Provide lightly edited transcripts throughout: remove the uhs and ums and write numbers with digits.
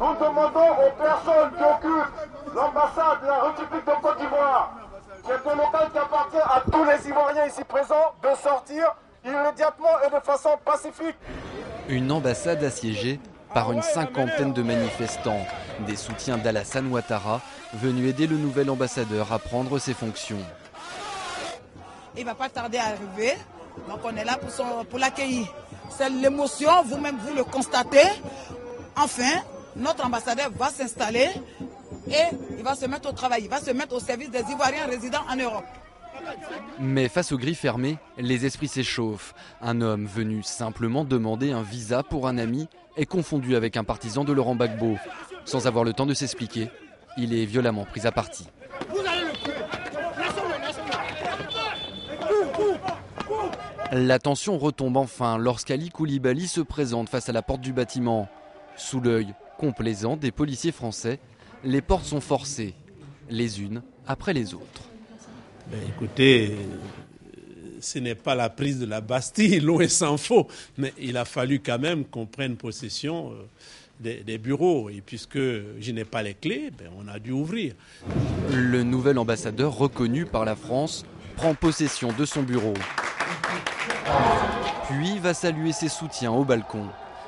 Nous demandons aux personnes qui occupent l'ambassade de la République de Côte d'Ivoire, qui est un local qui appartient à tous les Ivoiriens ici présents, de sortir immédiatement et de façon pacifique. Une ambassade assiégée par une cinquantaine de manifestants, des soutiens d'Alassane Ouattara, venus aider le nouvel ambassadeur à prendre ses fonctions. Il ne va pas tarder à arriver, donc on est là pour l'accueillir. C'est l'émotion, vous-même vous le constatez. Enfin, notre ambassadeur va s'installer et il va se mettre au travail, il va se mettre au service des Ivoiriens résidant en Europe. Mais face aux grilles fermées, les esprits s'échauffent. Un homme venu simplement demander un visa pour un ami est confondu avec un partisan de Laurent Gbagbo. Sans avoir le temps de s'expliquer, il est violemment pris à partie. La tension retombe enfin lorsqu'Ali Koulibaly se présente face à la porte du bâtiment. Sous l'œil complaisant des policiers français, les portes sont forcées, les unes après les autres. Écoutez, ce n'est pas la prise de la Bastille, loin s'en faut, mais il a fallu quand même qu'on prenne possession des bureaux. Et puisque je n'ai pas les clés, on a dû ouvrir. Le nouvel ambassadeur reconnu par la France prend possession de son bureau. Puis va saluer ses soutiens au balcon.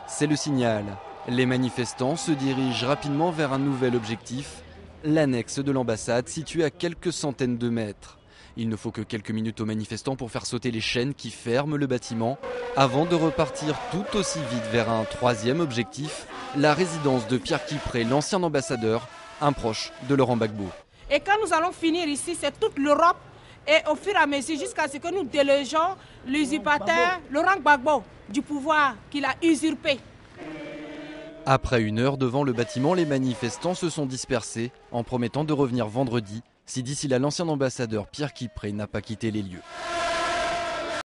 C'est le signal. Les manifestants se dirigent rapidement vers un nouvel objectif, l'annexe de l'ambassade située à quelques centaines de mètres. Il ne faut que quelques minutes aux manifestants pour faire sauter les chaînes qui ferment le bâtiment, avant de repartir tout aussi vite vers un troisième objectif, la résidence de Pierre Kipré, l'ancien ambassadeur, un proche de Laurent Gbagbo. Et quand nous allons finir ici, c'est toute l'Europe, et au fur et à mesure, jusqu'à ce que nous délogeons l'usurpateur Laurent Gbagbo du pouvoir qu'il a usurpé. Après une heure devant le bâtiment, les manifestants se sont dispersés en promettant de revenir vendredi si d'ici là l'ancien ambassadeur Pierre Kipré n'a pas quitté les lieux.